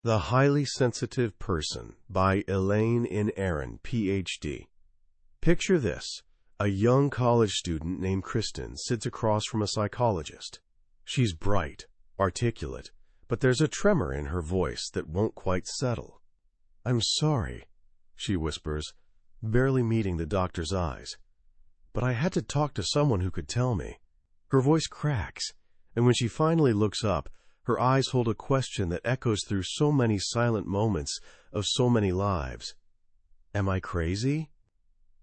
The Highly Sensitive Person by Elaine N. Aron, Ph.D. Picture this. A young college student named Kristen sits across from a psychologist. She's bright, articulate, but there's a tremor in her voice that won't quite settle. "I'm sorry," she whispers, barely meeting the doctor's eyes. "But I had to talk to someone who could tell me." Her voice cracks, and when she finally looks up, her eyes hold a question that echoes through so many silent moments of so many lives. Am I crazy?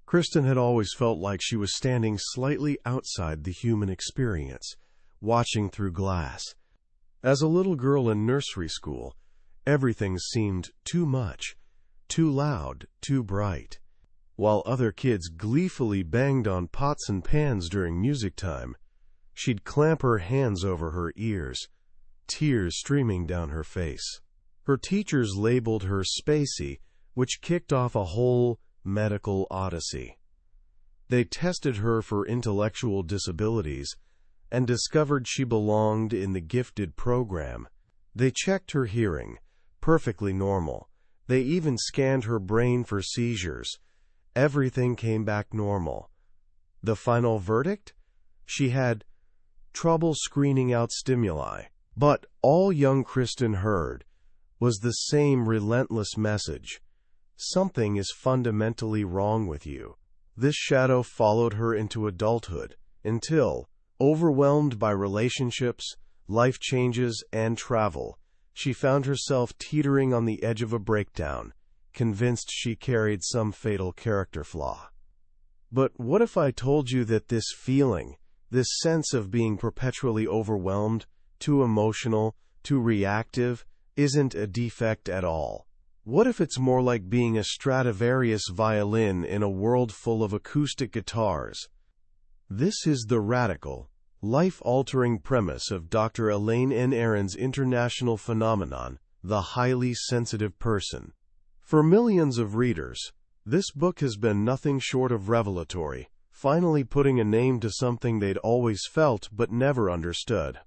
Kristen had always felt like she was standing slightly outside the human experience, watching through glass. As a little girl in nursery school, everything seemed too much, too loud, too bright. While other kids gleefully banged on pots and pans during music time, she'd clamp her hands over her ears, tears streaming down her face. Her teachers labeled her spacey, which kicked off a whole medical odyssey. They tested her for intellectual disabilities and discovered she belonged in the gifted program. They checked her hearing, perfectly normal. They even scanned her brain for seizures. Everything came back normal. The final verdict? She had trouble screening out stimuli. But all young Kristen heard was the same relentless message. Something is fundamentally wrong with you. This shadow followed her into adulthood until, overwhelmed by relationships, life changes, and travel, she found herself teetering on the edge of a breakdown, convinced she carried some fatal character flaw. But what if I told you that this feeling, this sense of being perpetually overwhelmed, too emotional, too reactive, isn't a defect at all? What if it's more like being a Stradivarius violin in a world full of acoustic guitars? This is the radical, life-altering premise of Dr. Elaine N. Aron's international phenomenon, the highly sensitive person. For millions of readers, this book has been nothing short of revelatory, finally putting a name to something they'd always felt but never understood.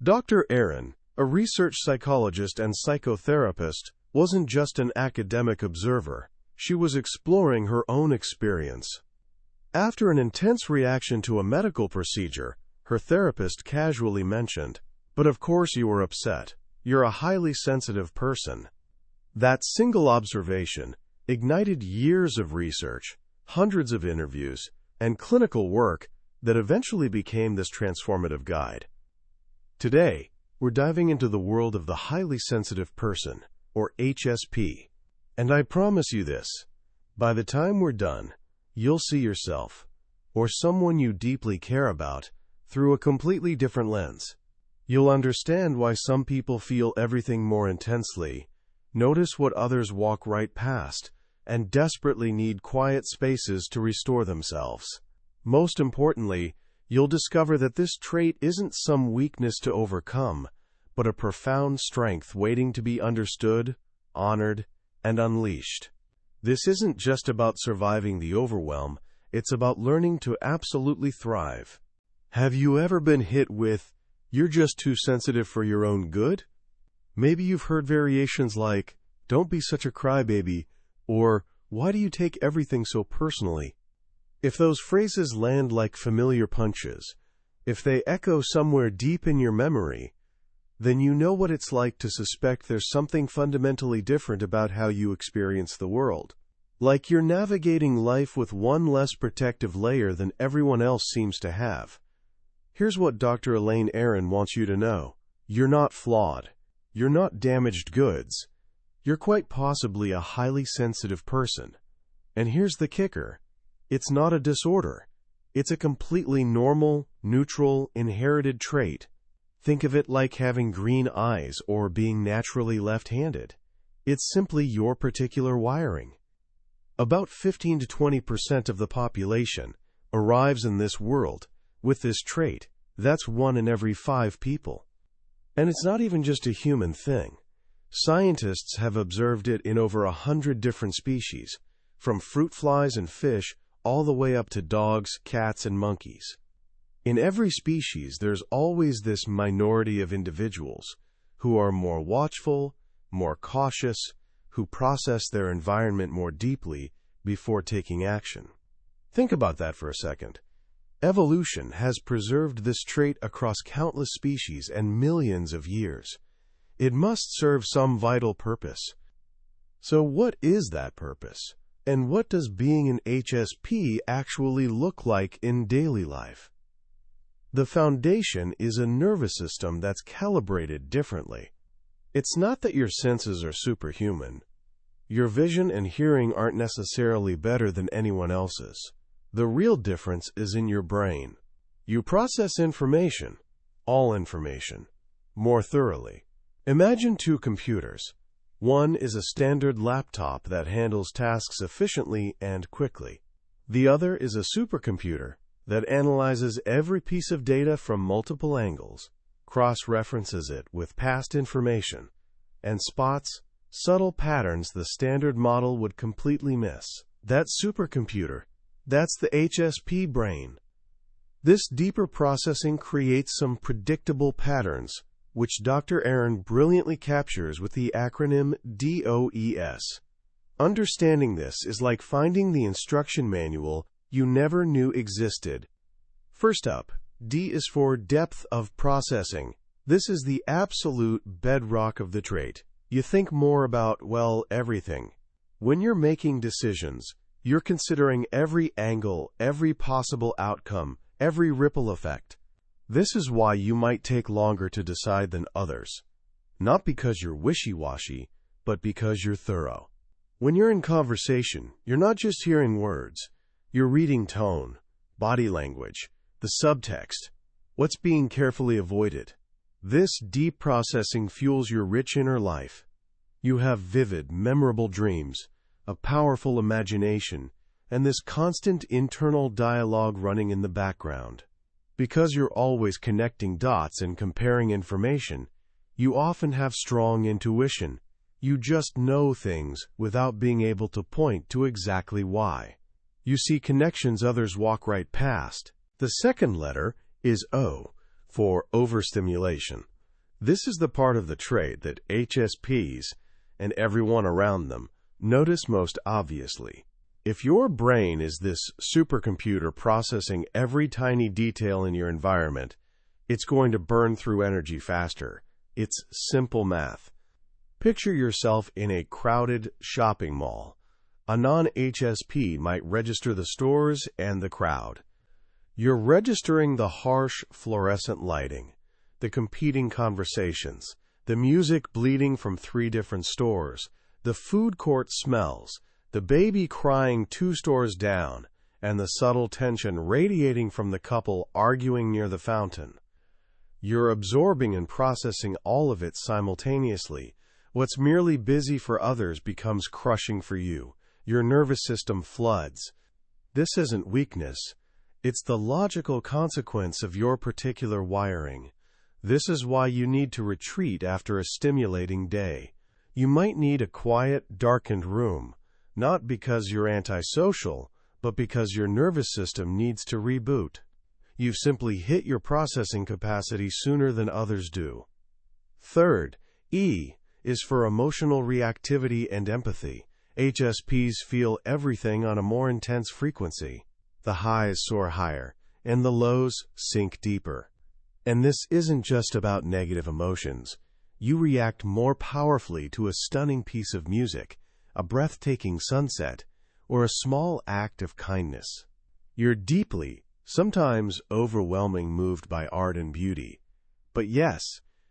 Dr. Aron, a research psychologist and psychotherapist, wasn't just an academic observer. She was exploring her own experience. After an intense reaction to a medical procedure, her therapist casually mentioned, "But of course you were upset. You're a highly sensitive person." That single observation ignited years of research, hundreds of interviews, and clinical work that eventually became this transformative guide. Today, we're diving into the world of the highly sensitive person, or HSP. And I promise you this, by the time we're done, you'll see yourself, or someone you deeply care about, through a completely different lens. You'll understand why some people feel everything more intensely, notice what others walk right past, and desperately need quiet spaces to restore themselves. Most importantly, you'll discover that this trait isn't some weakness to overcome, but a profound strength waiting to be understood, honored, and unleashed. This isn't just about surviving the overwhelm, it's about learning to absolutely thrive. Have you ever been hit with, "You're just too sensitive for your own good"? Maybe you've heard variations like, "Don't be such a crybaby," or "Why do you take everything so personally?" If those phrases land like familiar punches, if they echo somewhere deep in your memory, then you know what it's like to suspect there's something fundamentally different about how you experience the world. Like you're navigating life with one less protective layer than everyone else seems to have. Here's what Dr. Elaine Aron wants you to know. You're not flawed. You're not damaged goods. You're quite possibly a highly sensitive person. And here's the kicker. It's not a disorder. It's a completely normal, neutral, inherited trait. Think of it like having green eyes or being naturally left-handed. It's simply your particular wiring. About 15 to 20% of the population arrives in this world with this trait. That's 1 in every 5 people. And it's not even just a human thing. Scientists have observed it in over 100 different species, from fruit flies and fish all the way up to dogs, cats, and monkeys. In every species, there's always this minority of individuals who are more watchful, more cautious, who process their environment more deeply before taking action. Think about that for a second. Evolution has preserved this trait across countless species and millions of years. It must serve some vital purpose. So what is that purpose? And what does being an HSP actually look like in daily life? The foundation is a nervous system that's calibrated differently. It's not that your senses are superhuman. Your vision and hearing aren't necessarily better than anyone else's. The real difference is in your brain. You process information, all information, more thoroughly. Imagine two computers. One is a standard laptop that handles tasks efficiently and quickly. The other is a supercomputer that analyzes every piece of data from multiple angles, cross-references it with past information, and spots subtle patterns the standard model would completely miss. That supercomputer, that's the HSP brain. This deeper processing creates some predictable patterns, which Dr. Aron brilliantly captures with the acronym DOES. Understanding this is like finding the instruction manual you never knew existed. First up, D is for depth of processing. This is the absolute bedrock of the trait. You think more about, well, everything. When you're making decisions, you're considering every angle, every possible outcome, every ripple effect. This is why you might take longer to decide than others. Not because you're wishy-washy, but because you're thorough. When you're in conversation, you're not just hearing words. You're reading tone, body language, the subtext, what's being carefully avoided. This deep processing fuels your rich inner life. You have vivid, memorable dreams, a powerful imagination, and this constant internal dialogue running in the background. Because you're always connecting dots and comparing information, you often have strong intuition. You just know things without being able to point to exactly why. You see connections others walk right past. The second letter is O, for overstimulation. This is the part of the trait that HSPs, and everyone around them, notice most obviously. If your brain is this supercomputer processing every tiny detail in your environment, it's going to burn through energy faster. It's simple math. Picture yourself in a crowded shopping mall. A non-HSP might register the stores and the crowd. You're registering the harsh fluorescent lighting, the competing conversations, the music bleeding from 3 different stores, the food court smells, the baby crying 2 stores down, and the subtle tension radiating from the couple arguing near the fountain. You're absorbing and processing all of it simultaneously. What's merely busy for others becomes crushing for you. Your nervous system floods. This isn't weakness. It's the logical consequence of your particular wiring. This is why you need to retreat after a stimulating day. You might need a quiet, darkened room, not because you're antisocial, but because your nervous system needs to reboot. You've simply hit your processing capacity sooner than others do. Third, E is for emotional reactivity and empathy. HSPs feel everything on a more intense frequency. The highs soar higher, and the lows sink deeper. And this isn't just about negative emotions. You react more powerfully to a stunning piece of music, a breathtaking sunset, or a small act of kindness. You're deeply, sometimes overwhelming, moved by art and beauty. But yes,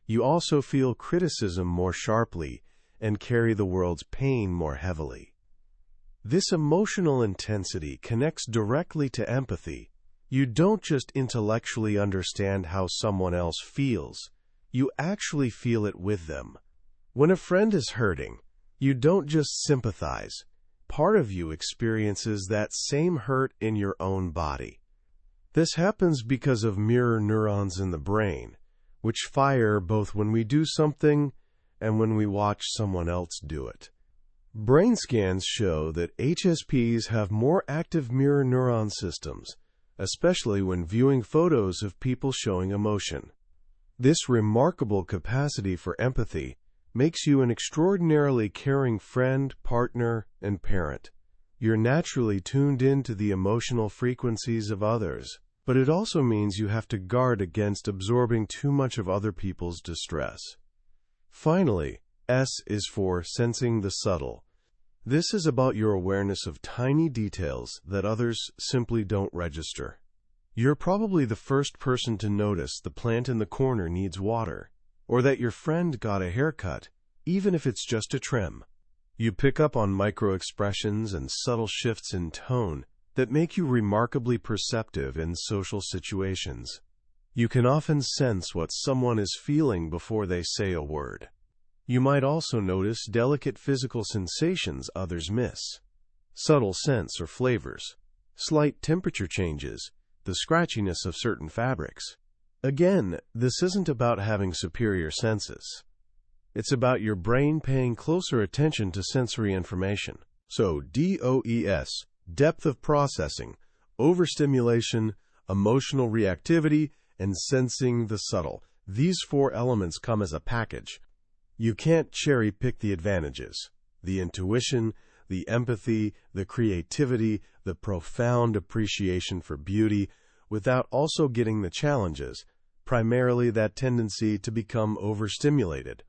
you also feel criticism more sharply and carry the world's pain more heavily. This emotional intensity connects directly to empathy. You don't just intellectually understand how someone else feels, you actually feel it with them. When a friend is hurting, you don't just sympathize. Part of you experiences that same hurt in your own body. This happens because of mirror neurons in the brain, which fire both when we do something and when we watch someone else do it. Brain scans show that HSPs have more active mirror neuron systems, especially when viewing photos of people showing emotion. This remarkable capacity for empathy makes you an extraordinarily caring friend, partner, and parent. You're naturally tuned into the emotional frequencies of others, but it also means you have to guard against absorbing too much of other people's distress. Finally, S is for sensing the subtle. This is about your awareness of tiny details that others simply don't register. You're probably the first person to notice the plant in the corner needs water, or that your friend got a haircut, even if it's just a trim. You pick up on micro-expressions and subtle shifts in tone that make you remarkably perceptive in social situations. You can often sense what someone is feeling before they say a word. You might also notice delicate physical sensations others miss. Subtle scents or flavors, slight temperature changes, the scratchiness of certain fabrics. Again, this isn't about having superior senses. It's about your brain paying closer attention to sensory information. So, DOES, depth of processing, overstimulation, emotional reactivity, and sensing the subtle. These 4 elements come as a package. You can't cherry-pick the advantages. The intuition, the empathy, the creativity, the profound appreciation for beauty, without also getting the challenges, primarily that tendency to become overstimulated.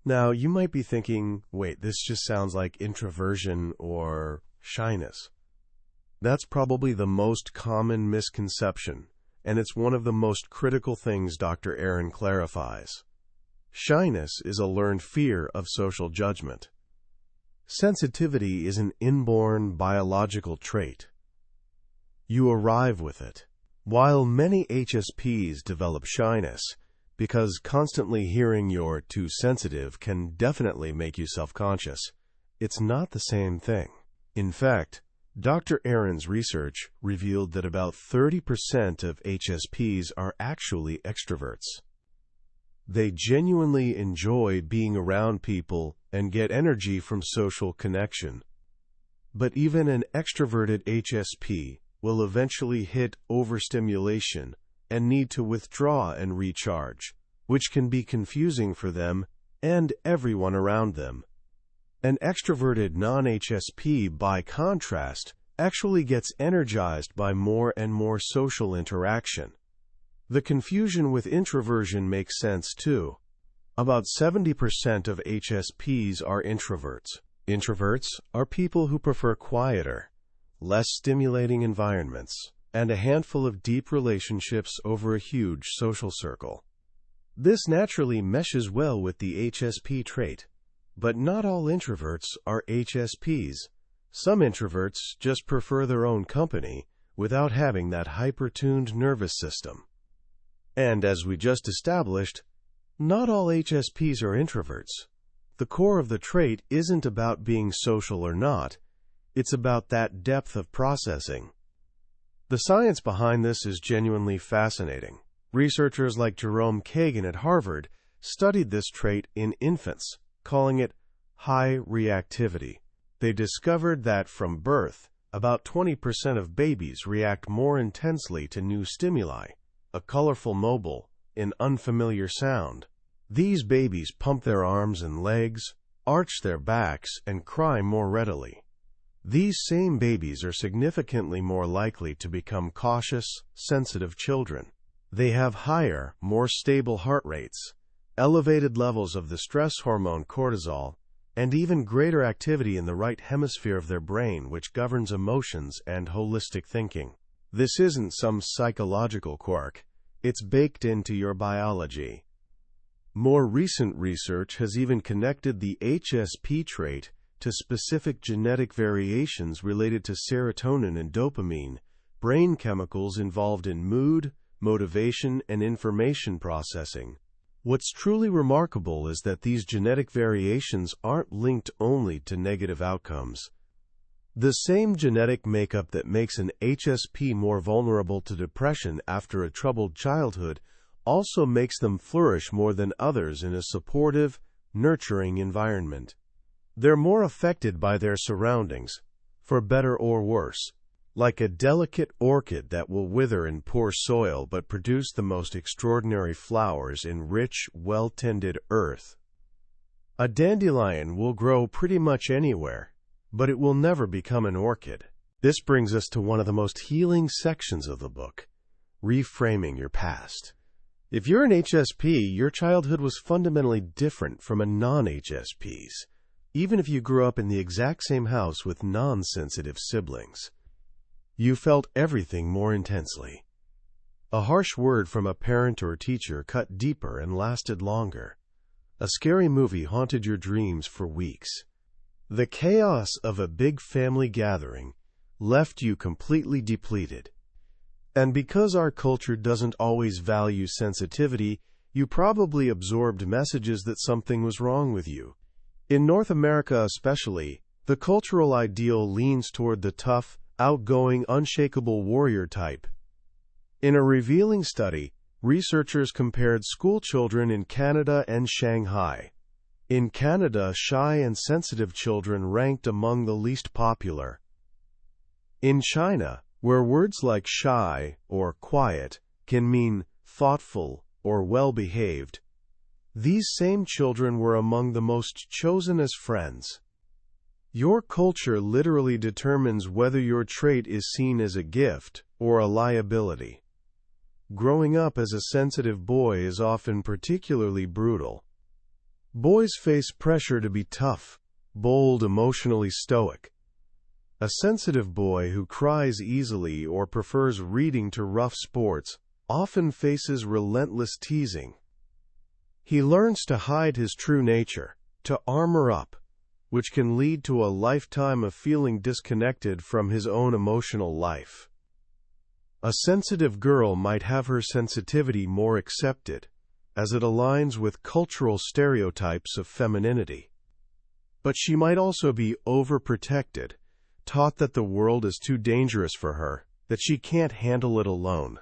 Now, you might be thinking, wait, this just sounds like introversion or shyness. That's probably the most common misconception, and it's one of the most critical things Dr. Aron clarifies. Shyness is a learned fear of social judgment. Sensitivity is an inborn biological trait. You arrive with it. While many HSPs develop shyness, because constantly hearing you're too sensitive can definitely make you self-conscious, it's not the same thing. In fact, Dr. Aron's research revealed that about 30% of HSPs are actually extroverts. They genuinely enjoy being around people and get energy from social connection. But even an extroverted HSP will eventually hit overstimulation and need to withdraw and recharge, which can be confusing for them and everyone around them. An extroverted non-HSP, by contrast, actually gets energized by more and more social interaction. The confusion with introversion makes sense too. About 70% of HSPs are introverts. Introverts are people who prefer quieter, less stimulating environments, and a handful of deep relationships over a huge social circle. This naturally meshes well with the HSP trait. But not all introverts are HSPs. Some introverts just prefer their own company without having that hyper-tuned nervous system. And as we just established, not all HSPs are introverts. The core of the trait isn't about being social or not. It's about that depth of processing. The science behind this is genuinely fascinating. Researchers like Jerome Kagan at Harvard studied this trait in infants, calling it high reactivity. They discovered that from birth, about 20% of babies react more intensely to new stimuli, a colorful mobile, an unfamiliar sound. These babies pump their arms and legs, arch their backs, and cry more readily. These same babies are significantly more likely to become cautious, sensitive children. They have higher, more stable heart rates, elevated levels of the stress hormone cortisol, and even greater activity in the right hemisphere of their brain, which governs emotions and holistic thinking. This isn't some psychological quirk. It's baked into your biology. More recent research has even connected the HSP trait to specific genetic variations related to serotonin and dopamine, brain chemicals involved in mood, motivation, and information processing. What's truly remarkable is that these genetic variations aren't linked only to negative outcomes. The same genetic makeup that makes an HSP more vulnerable to depression after a troubled childhood also makes them flourish more than others in a supportive, nurturing environment. They're more affected by their surroundings, for better or worse, like a delicate orchid that will wither in poor soil but produce the most extraordinary flowers in rich, well-tended earth. A dandelion will grow pretty much anywhere, but it will never become an orchid. This brings us to one of the most healing sections of the book, reframing your past. If you're an HSP, your childhood was fundamentally different from a non-HSP's, even if you grew up in the exact same house with non-sensitive siblings. You felt everything more intensely. A harsh word from a parent or teacher cut deeper and lasted longer. A scary movie haunted your dreams for weeks. The chaos of a big family gathering left you completely depleted. And because our culture doesn't always value sensitivity, you probably absorbed messages that something was wrong with you. In North America especially, the cultural ideal leans toward the tough, outgoing, unshakable warrior type. In a revealing study, researchers compared school children in Canada and Shanghai. In Canada, shy and sensitive children ranked among the least popular. In China, where words like shy or quiet can mean thoughtful or well-behaved, these same children were among the most chosen as friends. Your culture literally determines whether your trait is seen as a gift or a liability. Growing up as a sensitive boy is often particularly brutal. Boys face pressure to be tough, bold, emotionally stoic. A sensitive boy who cries easily or prefers reading to rough sports often faces relentless teasing. He learns to hide his true nature, to armor up, which can lead to a lifetime of feeling disconnected from his own emotional life. A sensitive girl might have her sensitivity more accepted, as it aligns with cultural stereotypes of femininity. But she might also be overprotected, taught that the world is too dangerous for her, that she can't handle it alone.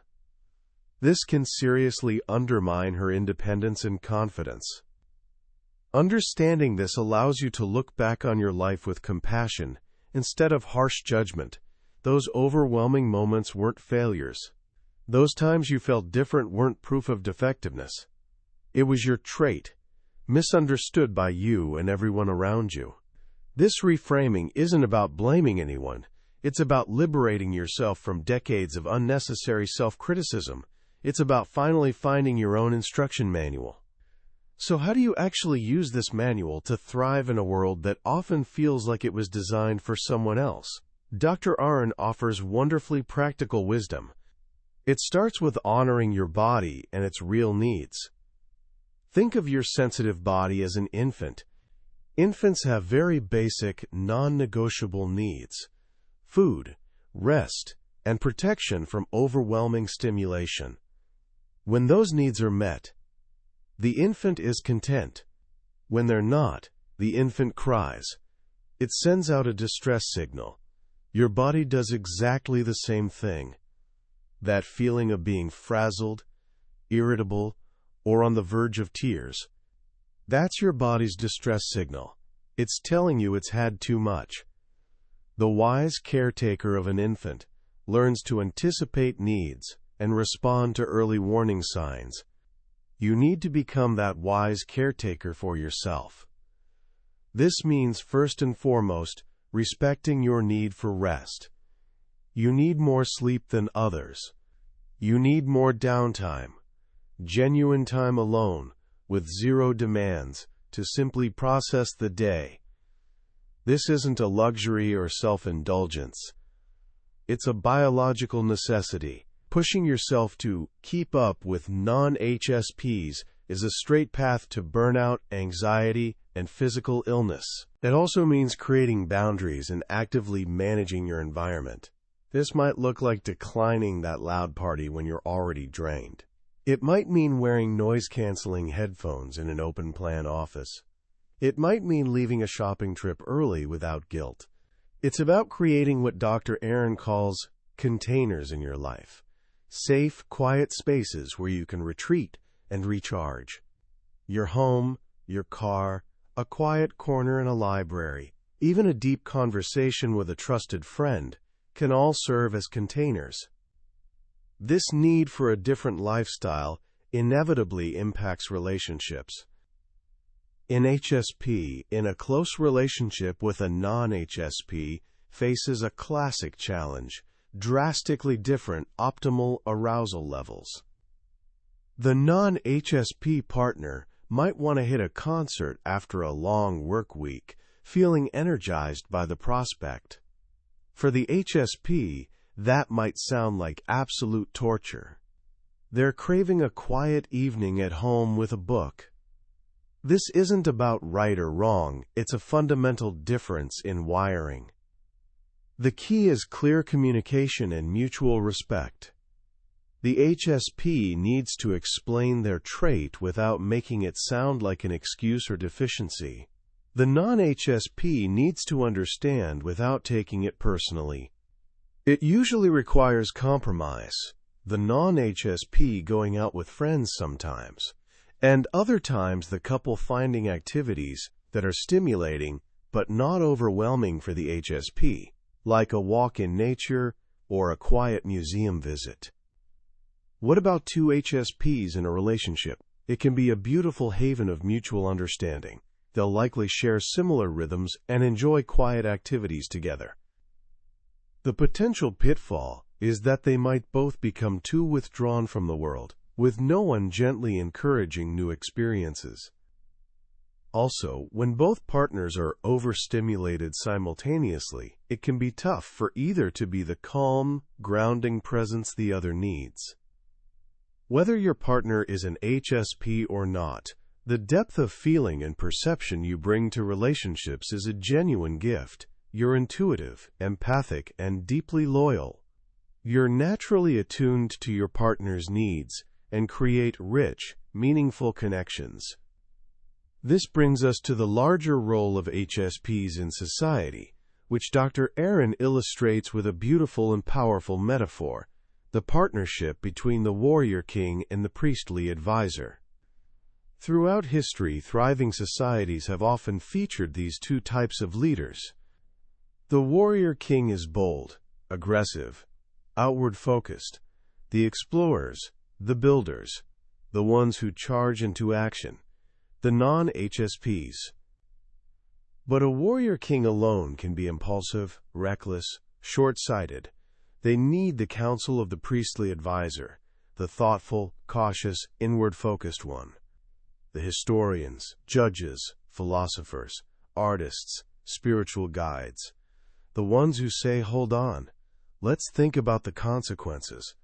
This can seriously undermine her independence and confidence. Understanding this allows you to look back on your life with compassion instead of harsh judgment. Those overwhelming moments weren't failures. Those times you felt different weren't proof of defectiveness. It was your trait, misunderstood by you and everyone around you. This reframing isn't about blaming anyone. It's about liberating yourself from decades of unnecessary self-criticism. It's about finally finding your own instruction manual. So how do you actually use this manual to thrive in a world that often feels like it was designed for someone else? Dr. Aron offers wonderfully practical wisdom. It starts with honoring your body and its real needs. Think of your sensitive body as an infant. Infants have very basic, non-negotiable needs: food, rest, and protection from overwhelming stimulation. When those needs are met, the infant is content. When they're not, the infant cries. It sends out a distress signal. Your body does exactly the same thing. That feeling of being frazzled, irritable, or on the verge of tears, that's your body's distress signal. It's telling you it's had too much. The wise caretaker of an infant learns to anticipate needs and respond to early warning signs. You need to become that wise caretaker for yourself. This means, first and foremost, respecting your need for rest. You need more sleep than others. You need more downtime, genuine time alone, with zero demands, to simply process the day. This isn't a luxury or self-indulgence. It's a biological necessity. Pushing yourself to keep up with non-HSPs is a straight path to burnout, anxiety, and physical illness. It also means creating boundaries and actively managing your environment. This might look like declining that loud party when you're already drained. It might mean wearing noise-canceling headphones in an open-plan office. It might mean leaving a shopping trip early without guilt. It's about creating what Dr. Aron calls containers in your life. Safe, quiet spaces where you can retreat and recharge. Your home, your car, a quiet corner in a library, even a deep conversation with a trusted friend can all serve as containers. This need for a different lifestyle inevitably impacts relationships. An HSP in a close relationship with a non-HSP faces a classic challenge: drastically different optimal arousal levels. The non-HSP partner might want to hit a concert after a long work week, feeling energized by the prospect. For the HSP, that might sound like absolute torture. They're craving a quiet evening at home with a book. This isn't about right or wrong, it's a fundamental difference in wiring. The key is clear communication and mutual respect. The HSP needs to explain their trait without making it sound like an excuse or deficiency. The non-HSP needs to understand without taking it personally. It usually requires compromise, the non-HSP going out with friends sometimes, and other times the couple finding activities that are stimulating but not overwhelming for the HSP, like a walk in nature or a quiet museum visit. What about two HSPs in a relationship? It can be a beautiful haven of mutual understanding. They'll likely share similar rhythms and enjoy quiet activities together. The potential pitfall is that they might both become too withdrawn from the world, with no one gently encouraging new experiences. Also, when both partners are overstimulated simultaneously, it can be tough for either to be the calm, grounding presence the other needs. Whether your partner is an HSP or not, the depth of feeling and perception you bring to relationships is a genuine gift. You're intuitive, empathic, and deeply loyal. You're naturally attuned to your partner's needs and create rich, meaningful connections. This brings us to the larger role of HSPs in society, which Dr. Aron illustrates with a beautiful and powerful metaphor: the partnership between the warrior king and the priestly advisor. Throughout history, thriving societies have often featured these two types of leaders. The warrior king is bold, aggressive, outward-focused. The explorers, the builders, the ones who charge into action, the non-HSPs. But a warrior king alone can be impulsive, reckless, short-sighted. They need the counsel of the priestly advisor, the thoughtful, cautious, inward-focused one. The historians, judges, philosophers, artists, spiritual guides, the ones who say, "Hold on, let's think about the consequences.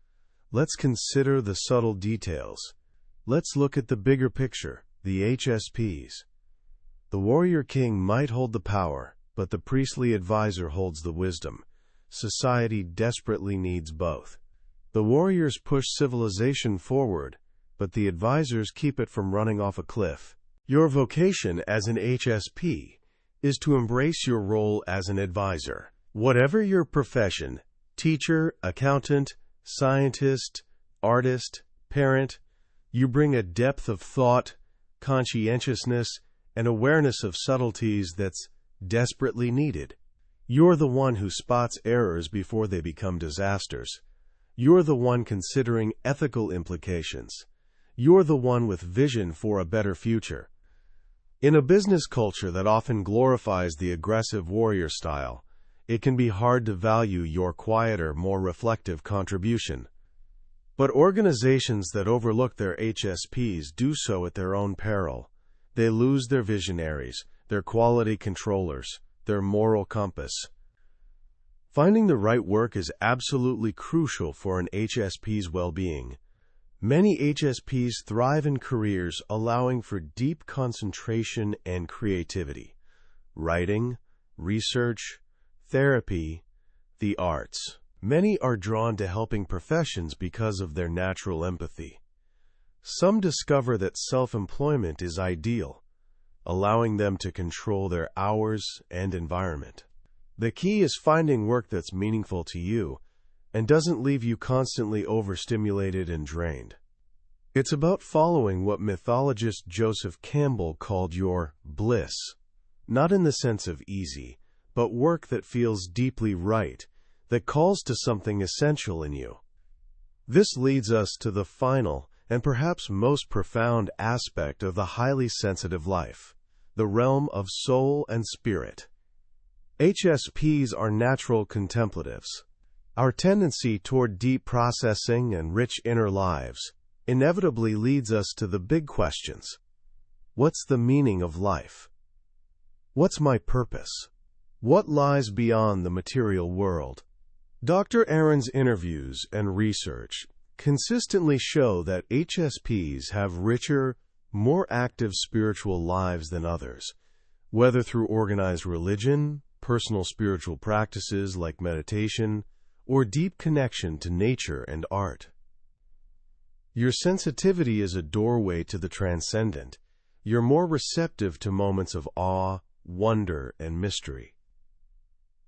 Let's consider the subtle details. Let's look at the bigger picture," the HSPs. The warrior king might hold the power, but the priestly advisor holds the wisdom. Society desperately needs both. The warriors push civilization forward, but the advisors keep it from running off a cliff. Your vocation as an HSP is to embrace your role as an advisor. Whatever your profession, teacher, accountant, scientist, artist, parent, you bring a depth of thought, conscientiousness, and awareness of subtleties that's desperately needed. You're the one who spots errors before they become disasters. You're the one considering ethical implications. You're the one with vision for a better future. In a business culture that often glorifies the aggressive warrior style, it can be hard to value your quieter, more reflective contribution. But organizations that overlook their HSPs do so at their own peril. They lose their visionaries, their quality controllers, their moral compass. Finding the right work is absolutely crucial for an HSP's well-being. Many HSPs thrive in careers allowing for deep concentration and creativity. Writing, research, therapy, the arts. Many are drawn to helping professions because of their natural empathy. Some discover that self-employment is ideal, allowing them to control their hours and environment. The key is finding work that's meaningful to you and doesn't leave you constantly overstimulated and drained. It's about following what mythologist Joseph Campbell called your bliss, not in the sense of easy, but work that feels deeply right, that calls to something essential in you. This leads us to the final and perhaps most profound aspect of the highly sensitive life: the realm of soul and spirit. HSPs are natural contemplatives. Our tendency toward deep processing and rich inner lives inevitably leads us to the big questions. What's the meaning of life? What's my purpose? What lies beyond the material world? Dr. Aron's interviews and research consistently show that HSPs have richer, more active spiritual lives than others, whether through organized religion, personal spiritual practices like meditation, or deep connection to nature and art. Your sensitivity is a doorway to the transcendent. You're more receptive to moments of awe, wonder, and mystery.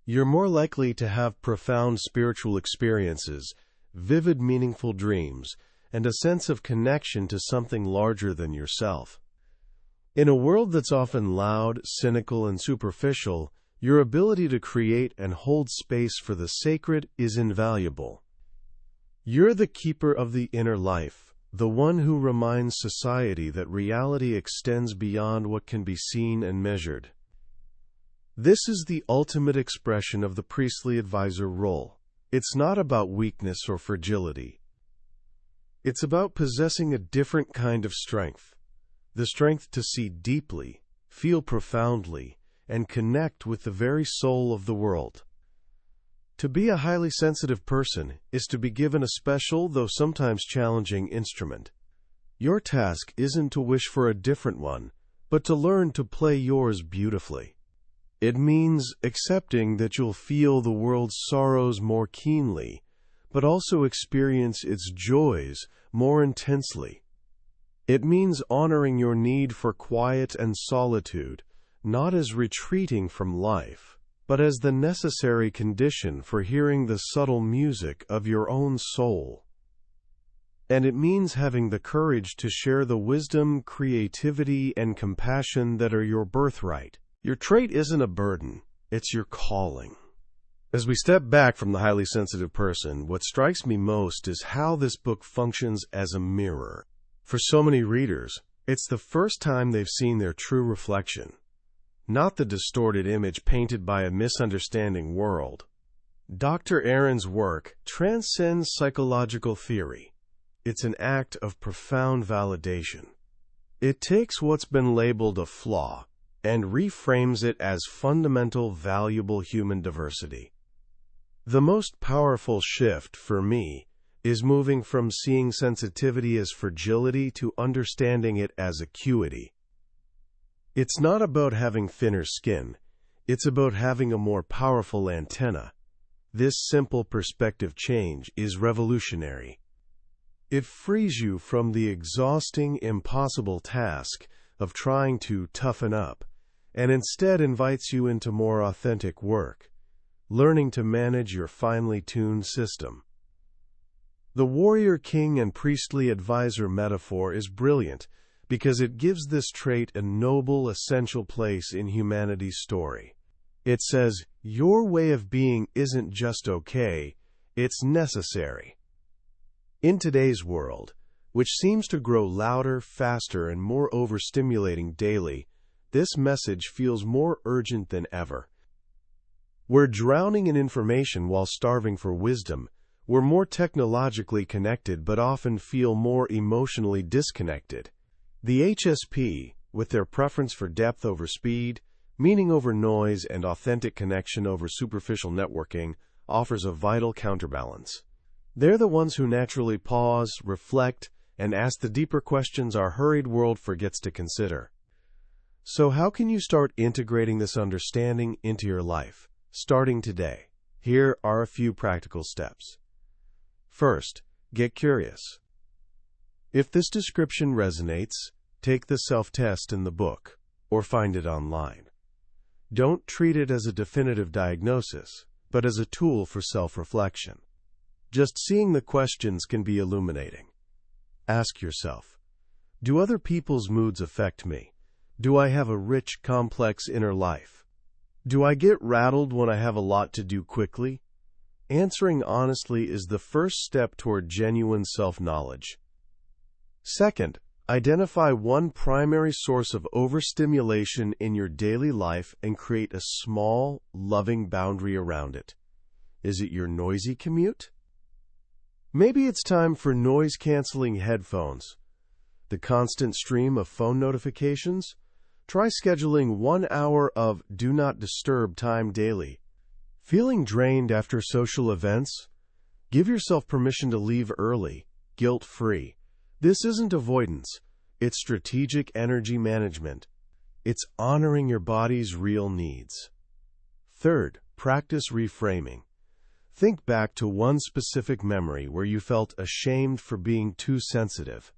You're more likely to have profound spiritual experiences, vivid, meaningful dreams, and a sense of connection to something larger than yourself. In a world that's often loud, cynical, and superficial, your ability to create and hold space for the sacred is invaluable. You're the keeper of the inner life, the one who reminds society that reality extends beyond what can be seen and measured. This is the ultimate expression of the priestly advisor role. It's not about weakness or fragility. It's about possessing a different kind of strength, the strength to see deeply, feel profoundly, and connect with the very soul of the world. To be a highly sensitive person is to be given a special, though sometimes challenging, instrument. Your task isn't to wish for a different one, but to learn to play yours beautifully. It means accepting that you'll feel the world's sorrows more keenly, but also experience its joys more intensely. It means honoring your need for quiet and solitude, not as retreating from life, but as the necessary condition for hearing the subtle music of your own soul. And it means having the courage to share the wisdom, creativity, and compassion that are your birthright. Your trait isn't a burden, it's your calling. As we step back from the highly sensitive person, what strikes me most is how this book functions as a mirror. For so many readers, it's the first time they've seen their true reflection, not the distorted image painted by a misunderstanding world. Dr. Aron's work transcends psychological theory. It's an act of profound validation. It takes what's been labeled a flaw and reframes it as fundamental, valuable human diversity. The most powerful shift for me is moving from seeing sensitivity as fragility to understanding it as acuity. It's not about having thinner skin, it's about having a more powerful antenna. This simple perspective change is revolutionary. It frees you from the exhausting, impossible task of trying to toughen up, and instead invites you into more authentic work, learning to manage your finely tuned system. The warrior king and priestly advisor metaphor is brilliant because it gives this trait a noble, essential place in humanity's story. It says, your way of being isn't just okay, it's necessary. In today's world, which seems to grow louder, faster, and more overstimulating daily, this message feels more urgent than ever. We're drowning in information while starving for wisdom. We're more technologically connected but often feel more emotionally disconnected. The HSP, with their preference for depth over speed, meaning over noise, and authentic connection over superficial networking, offers a vital counterbalance. They're the ones who naturally pause, reflect, and ask the deeper questions our hurried world forgets to consider. So how can you start integrating this understanding into your life, starting today? Here are a few practical steps. First, get curious. If this description resonates, take the self-test in the book, or find it online. Don't treat it as a definitive diagnosis, but as a tool for self-reflection. Just seeing the questions can be illuminating. Ask yourself, do other people's moods affect me? Do I have a rich, complex inner life? Do I get rattled when I have a lot to do quickly? Answering honestly is the first step toward genuine self-knowledge. Second, Identify one primary source of overstimulation in your daily life and create a small, loving boundary around it. Is it your noisy commute? Maybe it's time for noise-canceling headphones. The constant stream of phone notifications? Try scheduling 1 hour of Do Not Disturb time daily. Feeling drained after social events? Give yourself permission to leave early, guilt-free. This isn't avoidance. It's strategic energy management. It's honoring your body's real needs. Third, practice reframing. Think back to one specific memory where you felt ashamed for being too sensitive.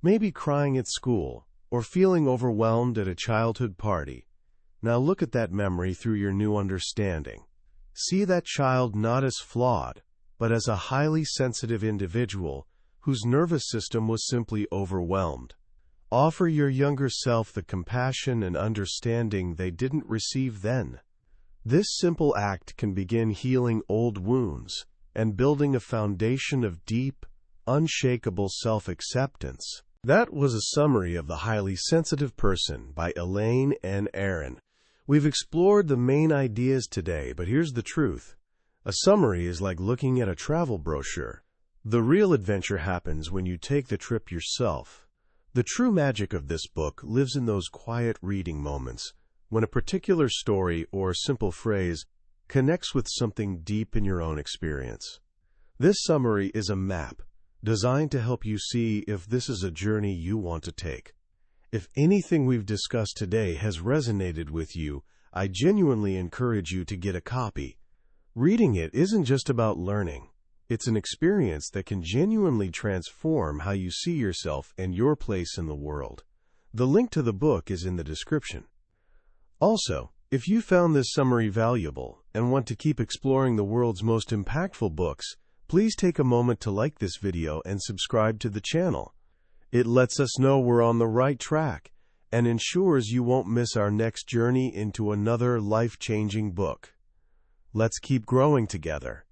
Maybe crying at school, or feeling overwhelmed at a childhood party. Now look at that memory through your new understanding. See that child not as flawed, but as a highly sensitive individual whose nervous system was simply overwhelmed. Offer your younger self the compassion and understanding they didn't receive then. This simple act can begin healing old wounds and building a foundation of deep, unshakable self-acceptance. That was a summary of The Highly Sensitive Person by Elaine N. Aron. We've explored the main ideas today, but here's the truth. A summary is like looking at a travel brochure. The real adventure happens when you take the trip yourself. The true magic of this book lives in those quiet reading moments, when a particular story or simple phrase connects with something deep in your own experience. This summary is a map designed to help you see if this is a journey you want to take. If anything we've discussed today has resonated with you, I genuinely encourage you to get a copy. Reading it isn't just about learning. It's an experience that can genuinely transform how you see yourself and your place in the world. The link to the book is in the description. Also, if you found this summary valuable and want to keep exploring the world's most impactful books, please take a moment to like this video and subscribe to the channel. It lets us know we're on the right track and ensures you won't miss our next journey into another life-changing book. Let's keep growing together.